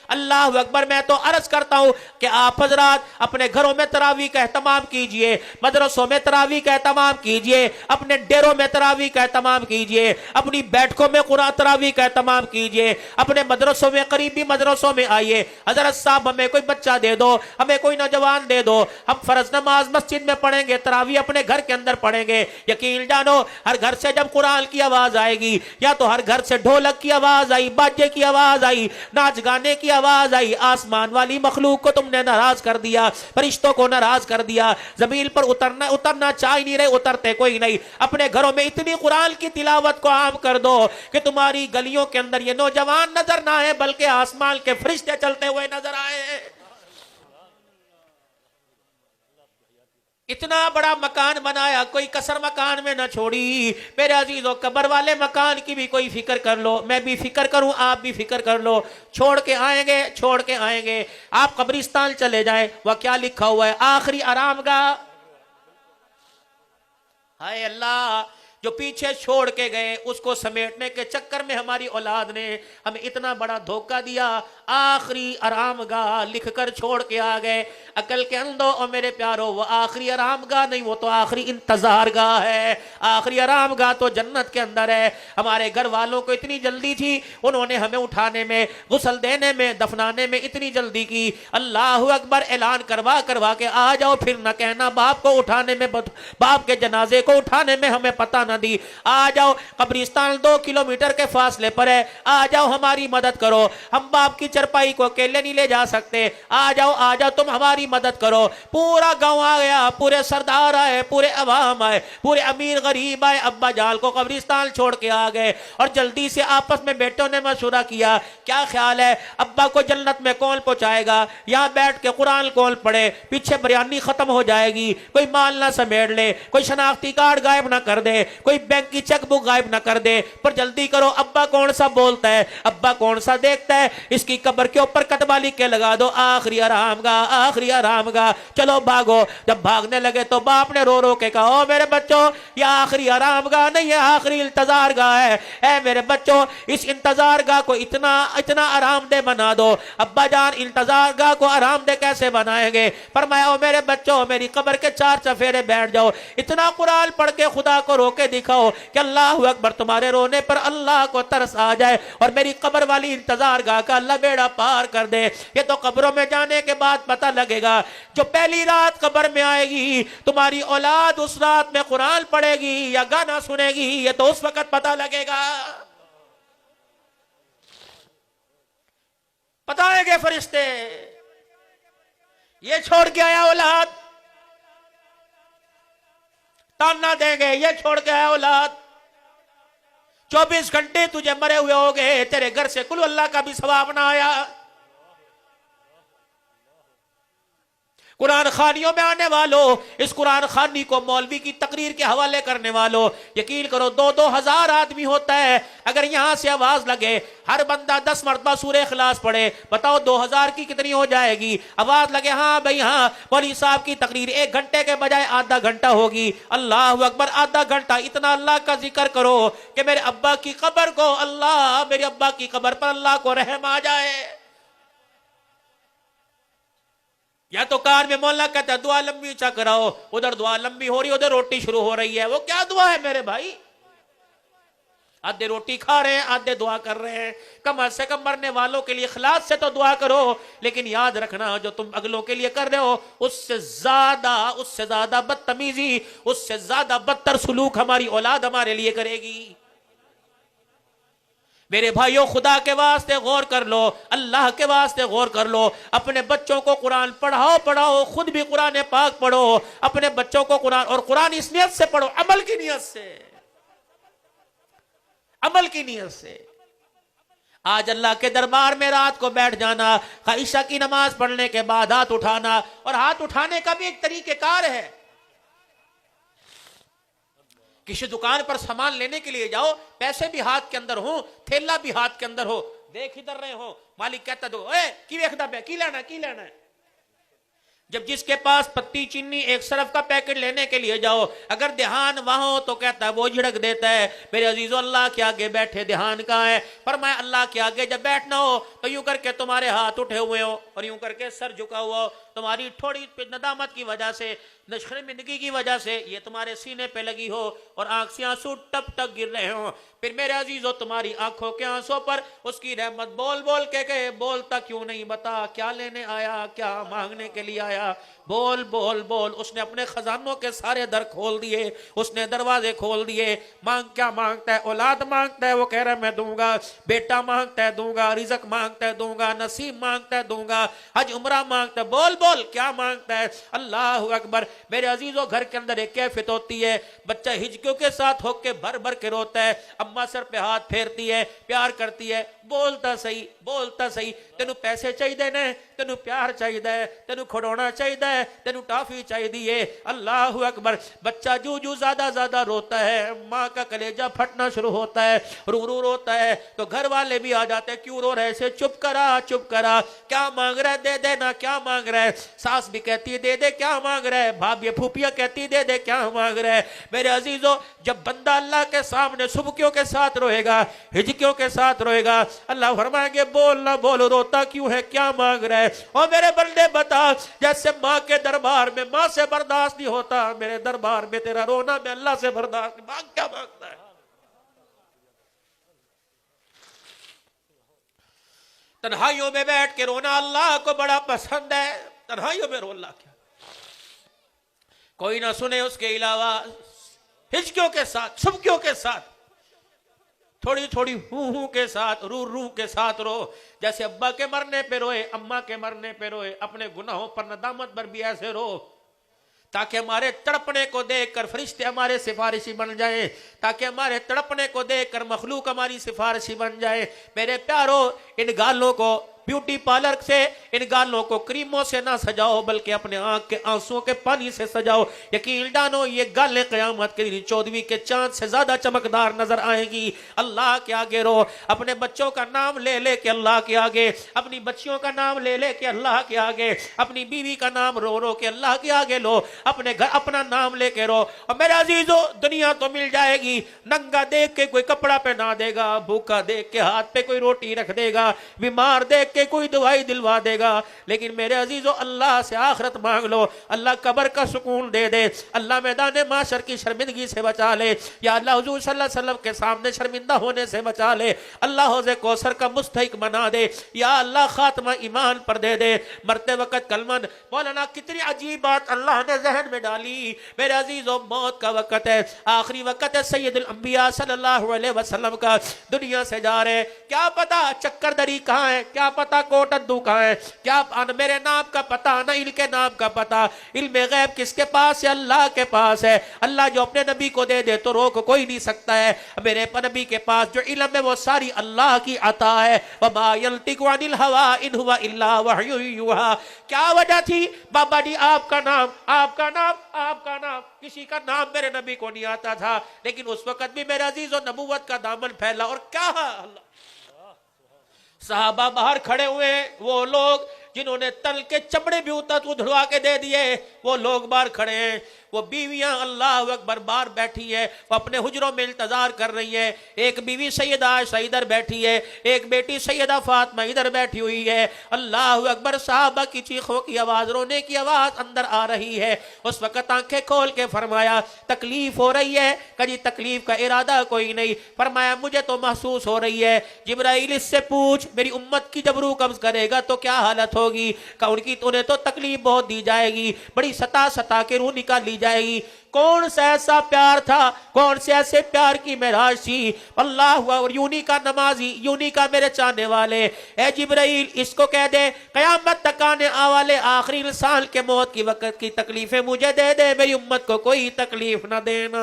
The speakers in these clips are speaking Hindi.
अल्लाह अकबर। मैं तो अर्ज करता हूं कि आप हजरात अपने घरों में तरावी का एहतमाम कीजिए, मदरसों में तरावी का एहतमाम कीजिए, अपने डेरों में तरावी का एहतमाम कीजिए, अपनी बैठकों में कुरान तरावी का एहतमाम कीजिए, अपने मदरसों में करीबी मदरसों में आइए। हजरत साहब हमें कोई बच्चा दे दो, हमें कोई नौजवान दे दो, हम फर्ज नमाज मस्जिद में पढ़ेंगे, तरावी अपने घर के अंदर पढ़ेंगे। यकीन जानो हर घर से जब कुरान की आवाज आएगी, या तो हर घर से ढोलक की आवाज आई, बाजे की आवाज आई, नाच गाने की आवाज आई, आसमान वाली मखलूक को तुमने नाराज कर दिया, फरिश्तों को नाराज कर दिया, जमीन पर उतरना चाह नहीं रहे, उतरते कोई नहीं। अपने घरों में इतनी कुरान की तिलावत को आम कर दो कि तुम्हारी गलियों के अंदर ये नौजवान नजर ना आए, बल्कि आसमान के फरिश्ते चलते हुए नजर आए। इतना बड़ा मकान बनाया, कोई कसर मकान में ना छोड़ी। मेरे अजीजों, कब्र वाले मकान की भी कोई फिक्र कर लो, मैं भी फिक्र करूं, आप भी फिक्र कर लो। छोड़ के आएंगे, छोड़ के आएंगे। आप कब्रिस्तान चले जाएं, वह क्या लिखा हुआ है? आखिरी आरामगाह। हाय अल्लाह, जो पीछे छोड़ के गए उसको समेटने के चक्कर में हमारी औलाद ने हमें इतना बड़ा धोखा दिया। आखिरी आरामगाह लिखकर छोड़ के आ गए। अकल के अंधो और मेरे प्यारो, वो आखिरी आरामगाह नहीं, वो तो आखिरी इंतजार गाह है। आखिरी आरामगाह तो जन्नत के अंदर है। हमारे घर वालों को इतनी जल्दी थी, उन्होंने हमें उठाने में, गुस्ल देने में, दफनाने में इतनी जल्दी की। अल्लाह अकबर ऐलान करवा करवा के आ जाओ, फिर न कहना बाप को उठाने में, बाप के जनाजे को उठाने में हमें पता न दी। आ जाओ, कब्रिस्तान 2 किलोमीटर के फासले पर है, आ जाओ हमारी मदद करो। हम बाप की चरपाई को अकेले नहीं ले जा सकते, आ जाओ आ जाओ, तुम हमारी मदद करो। पूरा गांव आ गया, पूरे सरदार आए, पूरे अवाम आए, पूरे अमीर गरीब आए। अब्बा जाल को कब्रिस्तान छोड़ के आ गए और जल्दी से आपस में बेटों ने मशवरा किया, क्या ख्याल है अब्बा को जन्नत में कौन पहुंचाएगा? यहां बैठ के कुरान कौन पढ़े, पीछे बिरयानी खत्म हो जाएगी, कोई माल ना समेट ले, कोई शनाख्ती कार्ड गायब ना कर दे, कोई बैंक की चेकबुक गायब ना कर दे। पर जल्दी करो, अब्बा कौन सा बोलता है, अब्बा कौन सा देखता है, इसकी कब्र के ऊपर कतबा लिख के लगा दो, आखिरी आरामगाह, आखिरी आरामगाह। चलो भागो। जब भागने लगे तो बाप ने रो रो के कहा, ओ मेरे बच्चों, यह आखिरी आरामगाह नहीं है, आखिरी इंतजारगाह है। ऐ मेरे बच्चों, इस इंतजारगाह को इतना इतना आरामदेह बना दो। अब्बा जान इंतजारगाह को आरामदेह कैसे बनाएंगे? फरमाया, ओ मेरे बच्चों, मेरी कब्र के 4 चफेरे बैठ जाओ, इतना कुरान पढ़ के खुदा को रो के दिखाओ कि अल्लाह अकबर, तुम्हारे रोने पर अल्लाह को तरस आ जाए और मेरी कब्र वाली इंतजारगाह का अल्लाह बेड़ा पार कर दे। ये तो कब्रों में जाने के बाद पता लगेगा। जो पहली रात कब्र में आएगी, तुम्हारी औलाद उस रात में कुरान पढ़ेगी या गाना सुनेगी, ये तो उस वक्त पता लगेगा। बताएंगे फरिश्ते, ये छोड़ के आया औलाद, ताना देंगे, ये छोड़ के आया औलाद, 24 घंटे तुझे मरे हुए हो गए, तेरे घर से कुल अल्लाह का भी सवाब ना आया। कुरान खानियों में आने वालों, इस कुरान खानी को मौलवी की तकरीर के हवाले करने वालों, यकीन करो 2-2 हजार आदमी होता है। अगर यहां से आवाज लगे, हर बंदा 10 मरतबा सूरह इखलास पढ़े, बताओ 2000 की कितनी हो जाएगी? आवाज लगे, हाँ भाई हाँ, मौलवी साहब की तकरीर 1 घंटे के बजाय आधा घंटा होगी। अल्लाह अकबर, आधा घंटा इतना अल्लाह का जिक्र करो कि मेरे अब्बा की कब्र को अल्लाह, मेरे अब्बा की कब्र पर अल्लाह को रहम आ जाए। या तो कार में मौला कहता है दुआ लंबी ऊंचा कराओ, उधर दुआ लंबी हो रही, उधर रोटी शुरू हो रही है। वो क्या दुआ है मेरे भाई? आधे रोटी खा रहे हैं, आधे दुआ कर रहे हैं। कम से कम मरने वालों के लिए इखलास से तो दुआ करो, लेकिन याद रखना जो तुम अगलों के लिए कर रहे हो उससे ज्यादा बदतमीजी, उससे ज्यादा बदतर सुलूक हमारी औलाद हमारे लिए करेगी। मेरे भाइयों, खुदा के वास्ते गौर कर लो, अल्लाह के वास्ते गौर कर लो। अपने बच्चों को कुरान पढ़ाओ, खुद भी कुरान पाक पढ़ो, अपने बच्चों को कुरान, और कुरान इस नियत से पढ़ो, अमल की नियत से, अमल की नियत से। आज अल्लाह के दरबार में रात को बैठ जाना, इशा की नमाज पढ़ने के बाद हाथ उठाना, और हाथ उठाने का भी एक तरीकेकार है। किसी दुकान पर सामान लेने के लिए जाओ, पैसे भी हाथ के अंदर हो, थैला भी हाथ के अंदर हो, देख इधर रहे हो, मालिक कहता दो, ए की देखदा पे, की लेना है? जब जिसके पास पत्ती चीनी एक सरफ का पैकेट लेने के लिए जाओ, अगर ध्यान वहां हो तो कहता है वो झिड़क देता है। मेरे अजीजों, अल्लाह के आगे बैठे ध्यान कहाँ है? फरमाया अल्लाह के आगे जब बैठना हो तो यूं करके तुम्हारे हाथ उठे हुए हो और यूं करके सर झुका हुआ हो। तुम्हारी थोड़ी नदामत की वजह से, नशर्मिंदगी की वजह से ये तुम्हारे सीने पे लगी हो और आंख से आंसू टप टप गिर रहे हो। फिर मेरे अजीजों, तुम्हारी आंखों के आंसू पर उसकी रहमत बोल बोल के गए। बोलता क्यों नहीं? बता क्या लेने आया, क्या मांगने के लिए आया? बोल बोल बोल। उसने अपने खजानों के सारे दर खोल दिए, उसने दरवाजे खोल दिए। मांग क्या मांगता है? औलाद मांगता है, वो कह रहा है मैं दूंगा। बेटा मांगता है, दूंगा। रिज़्क मांगता है, दूंगा। नसीब मांगता है, दूंगा। हज उम्रा मांगता है। बोल बोल क्या मांगता है? अल्लाह अकबर। मेरे अजीजों, घर के अंदर एक कैफियत होती है, बच्चा हिजकियों के साथ होके भर भर के रोता है, अम्मा सर पे हाथ फेरती है, प्यार करती है। बोलता सही, बोलता सही। तेनू पैसे चाहिए ने, तेनू प्यार चाहिए, तेनू खिडौना चाहिए, तेनू टॉफी चाहिए। अल्लाह अकबर। बच्चा जू जू ज्यादा ज्यादा रोता है, माँ का कलेजा फटना शुरू होता है, रू रू रोता है तो घर वाले भी आ जाते हैं। क्यों रो रहे से? चुप करा, चुप करा। क्या मांग रहा है? दे देना। क्या मांग रहा है? सास भी कहती है दे दे। क्या मांग रहा है? भाभी फूफिया कहती है दे दे। क्या मांग रहा है? मेरे अजीजों, जब बंदा अल्लाह के सामने सुबकियों के साथ रोएगा, हिजकियों के साथ रोएगा, अल्लाह फरमाएंगे बोल ना बोल, रोता क्यों है? क्या मांग रहा है? और मेरे बंदे बता, जैसे माँ के दरबार में माँ से बर्दाश्त नहीं होता, मेरे दरबार में तेरा रोना मैं अल्लाह से बर्दाश्त। मांग क्या मांगता है? तन्हाइयों में बैठ के रोना अल्लाह को बड़ा पसंद है। तन्हाइयों में रो अल्लाह क्या, कोई ना सुने उसके अलावा। हिचकियों के साथ, सुबकियों के साथ, थोड़ी थोड़ी हूं के साथ, रू रू के साथ रो। जैसे अब्बा के मरने पे रोए, अम्मा के मरने पे रोए, अपने गुनाहों पर नदामत पर भी ऐसे रो, ताकि हमारे तड़पने को देखकर फरिश्ते हमारे सिफारिशी बन जाएं, ताकि हमारे तड़पने को देखकर मखलूक हमारी सिफारिशी बन जाए। मेरे प्यारो, इन गालों को ब्यूटी पार्लर से, इन गालों को क्रीमों से ना सजाओ, बल्कि अपने आंख के आंसुओं के पानी से सजाओ। यकीन जानो ये गालें क़यामत के दिन 14वीं के चांद से ज्यादा चमकदार नजर आएगी। अल्लाह के आगे रो, अपने बच्चों का नाम ले ले के अल्लाह के आगे, अपनी बच्चियों का नाम ले ले के अल्लाह के आगे, अपनी बीवी का नाम रो रो के अल्लाह के आगे लो, अपने घर अपना नाम लेके रो। और मेरे अजीजों, दुनिया तो मिल जाएगी, नंगा देख के कोई कपड़ा पहना देगा, भूखा देख के हाथ पे कोई रोटी रख देगा, बीमार देख के कोई दवाई दिलवा देगा, लेकिन मेरे अजीजों अल्लाह से आखिरत मांग लो। अल्लाह कब्र का सुकून दे दे, अल्लाह मैदान माशर की शर्मिंदगी से बचा ले, या अल्लाह हुजूर सल्लल्लाहु अलैहि वसल्लम के सामने शर्मिंदा होने से बचा ले, अल्लाह हौज़े कौसर का मुस्तहिक बना दे, या अल्लाह खात्मा ईमान पर दे दे। मरते वक्त कलमन। मौलाना कितनी अजीब बात अल्लाह ने जहन में डाली। मेरे अजीजों, मौत का वक्त है, आखिरी वक्त है सैयदुल अंबिया सल्लल्लाहु अलैहि वसल्लम का, दुनिया से जा रहे। क्या पता चक्करदरी कहाँ है, क्या पता कोटद्दू कहाँ है, क्या मेरे नाम का पता, न इनके नाम का पता। इल्म गैब किसके पास है? अल्लाह के पास है। अल्लाह जो अपने नबी को दे दे तो रोक कोई नहीं सकता है। मेरे नबी के पास जो इल्म है वो सारी अल्लाह की अता है। वमा यंतिकु अनिल हवा इन हुवा इल्ला वह्यु युहा। क्या वजह थी? बाबा जी आपका नाम, आपका नाम, आपका नाम, किसी का नाम मेरे नबी को नहीं आता था, लेकिन उस वक्त भी मेरे अजीजों नबूवत का दामन फैला। और क्या अल्लाह, साहबा बाहर खड़े हुए, वो लोग जिन्होंने तल के चमड़े भी उधड़वा के दे दिए, वो लोग बाहर खड़े हैं। वो बीवियां अल्लाह अकबर बाहर बैठी है, वो अपने हुजरों में इंतजार कर रही है। एक बीवी सैयदा आयशा इधर बैठी है, एक बेटी सैयदा फातिमा इधर बैठी हुई है। अल्लाह अकबर। साहबा की चीखों की आवाज, रोने की आवाज अंदर आ रही है। उस वक्त आंखें खोल के फरमाया तकलीफ हो रही है? कभी तकलीफ का इरादा कोई नहीं। फरमाया मुझे तो महसूस हो रही है। जिब्राइल इससे पूछ मेरी उम्मत की जब रूह कब्ज करेगा तो क्या हालत होगी? का उनकी उन्हें तो तकलीफ बहुत दी जाएगी, बड़ी सता सता के रूह निकाली जाएगी। कौन सा ऐसा प्यार था, कौन से ऐसे प्यार की मेराज थी? अल्लाह और यूनी का नमाजी, यूनी का मेरे चाहने वाले, ए जिब्राइल इसको कह दे कयामत तक आने वाले आखिरी इंसान के मौत की वक्त की तकलीफें मुझे दे दे, मेरी उम्मत को कोई तकलीफ ना देना।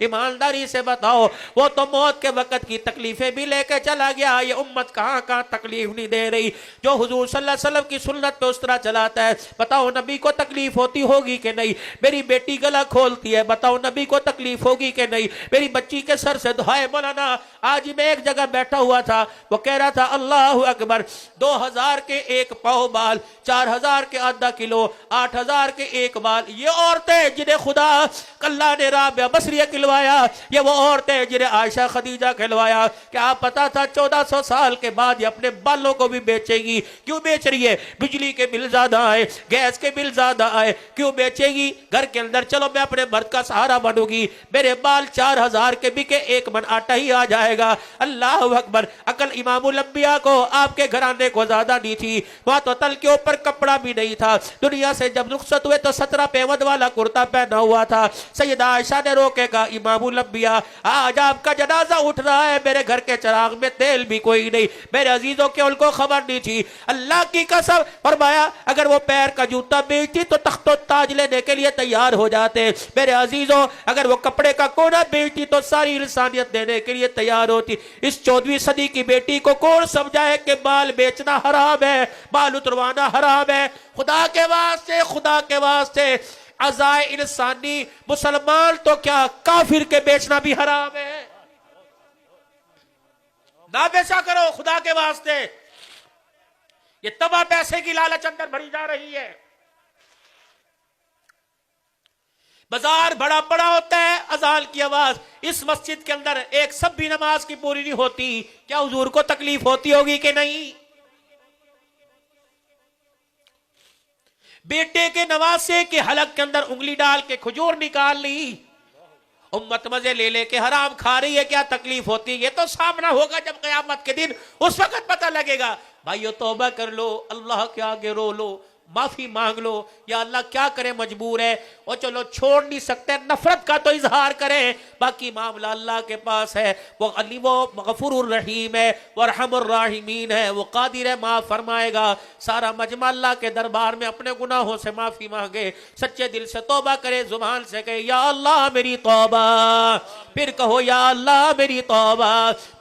ईमानदारी से बताओ, वो तो मौत के वक्त की तकलीफें भी लेके चला गया, ये उम्मत कहाँ कहाँ तकलीफ नहीं दे रही। जो हुजूर सल्लल्लाहु अलैहि वसल्लम की सुन्नत पे उस तरह चलाता है, बताओ नबी को तकलीफ होती होगी कि नहीं? मेरी बेटी गला खोल बोलती है, बताओ नबी को तकलीफ होगी कि नहीं? मेरी बच्ची के सर से दुआए मौलाना। आज ही मैं एक जगह बैठा हुआ था, वो कह रहा था अल्लाह अकबर, 2000 के एक पाव बाल, 4000 के आधा किलो, 8000 के एक बाल, ये औरतें जिन्हें खुदा अल्लाह ने राबिया बसरिया खिलवाया, ये वो औरतें जिन्हें आयशा खदीजा खिलवाया। क्या पता था 1400 साल के बाद ये अपने बालों को भी बेचेगी? क्यों बेच रही है? बिजली के बिल ज्यादा आए, गैस के बिल ज्यादा आए, क्यों बेचेगी? घर के अंदर चलो मैं अपने मर्द का सहारा बनूंगी, मेरे बाल 4000 के बिके, एक मन आटा ही आ जाएगा। अल्लाह अकबर। अकल इमामुल अंबिया को, आपके घराने को ज्यादा नहीं थी। वहां तो तल के ऊपर कपड़ा भी नहीं था। दुनिया से जब रुखसत हुए तो 17 पेवद वाला कुर्ता पहना हुआ था। सैयदा आयशा ने रोकेगा, इमामुल अंबिया आज आपका जनाजा उठ रहा है, मेरे घर के चिराग में तेल भी कोई नहीं। मेरे अजीजों के उनको खबर नहीं थी। अल्लाह की कसम फरमाया, अगर वो पैर का जूता बेचती तो तख्तो ताज लेने के लिए तैयार हो जाते। मेरे अजीजों, अगर वो कपड़े का कोना बेचती तो सारी इंसानियत देने के लिए तैयार होती। इस 14वीं सदी की बेटी को कौन समझाए कि बाल बेचना हराम है, बाल उतरवाना हराम है? खुदा के वास्ते, खुदा के वास्ते, अज़ाए इंसानी मुसलमान तो क्या काफिर के बेचना भी हराम है। ना बेचा करो खुदा के वास्ते। ये तबाह पैसे की लालच अंदर भरी जा रही है। बाजार बड़ा बड़ा होता है, अजान की आवाज इस मस्जिद के अंदर एक सब भी नमाज की पूरी नहीं होती। क्या हुजूर को तकलीफ होती होगी कि नहीं? बेटे के नवासे के हलक के अंदर उंगली डाल के खजूर निकाल ली, उम्मत मजे ले लेके हराम खा रही है, क्या तकलीफ होती है? ये तो सामना होगा जब क़यामत के दिन, उस वक्त पता लगेगा। भाइयों तौबा कर लो, अल्लाह के आगे रो लो, माफी मांग लो। या अल्लाह क्या करे, मजबूर है, और चलो छोड़ नहीं सकते, नफरत का तो इजहार करें, बाकी मामला अल्लाह के पास है। वो अली, वो गफूरुर रहीम है, वो रहमुर राहिमीन है, वो कादिर है, माफ फरमाएगा। सारा मजमा अल्लाह के दरबार में अपने गुनाहों से माफी मांगे, सच्चे दिल से तौबा करे, जुबान से कहे या अल्लाह मेरी तौबा, फिर कहो या अल्लाह मेरी तौबा,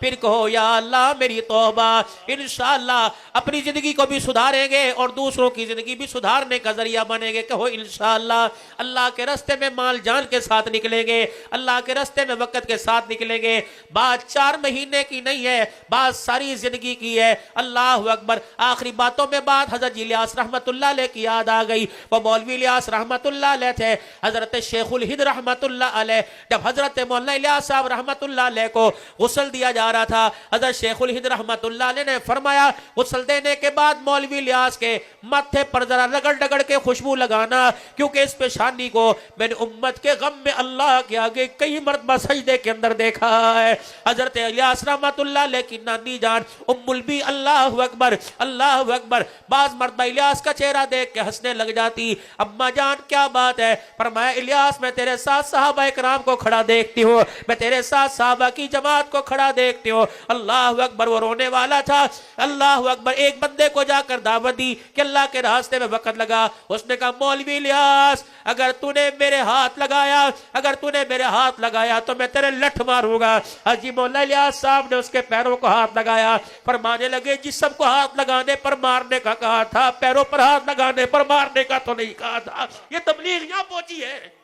फिर कहो या अल्लाह मेरी तौबा। इंशाअल्लाह अपनी जिंदगी को भी सुधारेंगे और दूसरों की जिंदगी भी सुधारने का जरिया बनेंगे। कहो इंशाअल्लाह। अल्लाह के रास्ते में माल जान के साथ निकलेंगे, अल्लाह के रास्ते में वक्त के साथ निकलेंगे। बात 4 महीने की नहीं है, बात सारी जिंदगी की है। अल्लाह अकबर। आखिरी बातों में बात हजरत इलियास रहमतुल्लाह अलैह की याद आ गई। वो मौलवी इलियास रहमतुल्लाह अलैह थे, हजरत शेखुल हिंद रहमतुल्लाह अलैह। जब हजरत मौलाना इलियास साहब रहमतुल्लाह अलैह को गुस्ल दिया जा रहा था, हजरत शेखुल हिंद रहमतुल्लाह अलैह ने फरमाया, गुस्ल देने के बाद मौलवी इलियास के माथे पर जरा रगड़ रगड़ के खुशबू लगाना, क्योंकि इस पेशानी को मैंने उम्मत के गम में अल्लाह के आगे कई मरतबा सजदे के अंदर देखा है। हजरत इलियास रहमतुल्लाह अलैह की नानी जान उम्मुल बी, अल्लाह अकबर, अल्लाह अकबर, बाज मरतबा इलियास का चेहरा देख के हंसने लग जाती। अम्मा जान क्या बात है? फरमाया इलियास मैं तेरे साथ सहाबा इकराम को खड़ा देखती हूँ, मैं तेरे साथ सहाबा की जमात को खड़ा देखती हूँ। अल्लाह अकबर। वो रोने वाला था। अल्लाह अकबर। एक बंदे को जाकर दावत दी कि अल्लाह के रास्ते में वक्त लगा। उसने कहा मौलवी इलियास, अगर तूने मेरे हाथ लगाया, अगर तूने मेरे हाथ लगाया तो मैं तेरे लठ मारूंगा। हाजी मौला इलियास साहब ने उसके पैरों को हाथ लगाया। फरमाने लगे जिस सबको हाथ लगाने पर मारने का कहा था, पैरों पर हाथ लगाने पर मारने का तो नहीं कहा था। ये तबलीग यहां पहुंची है।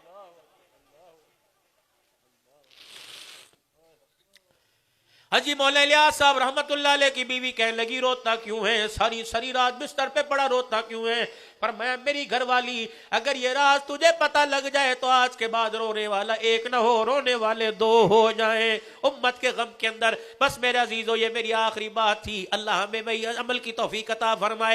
हाजी मौला इलियास साहब रहमतुल्लाह अलैह की बीवी कहने लगी रोता क्यों है, सारी सारी रात बिस्तर पे पड़ा रोता क्यों है? पर मैं मेरी घरवाली, अगर ये राज तुझे पता लग जाए तो आज के बाद रोने वाला एक ना हो, रोने वाले 2 हो जाए उम्मत के गम के अंदर। बस मेरे अजीजों ये मेरी आखिरी बात थी। अल्लाह हमें वही अमल की तौफीक अता फरमाए।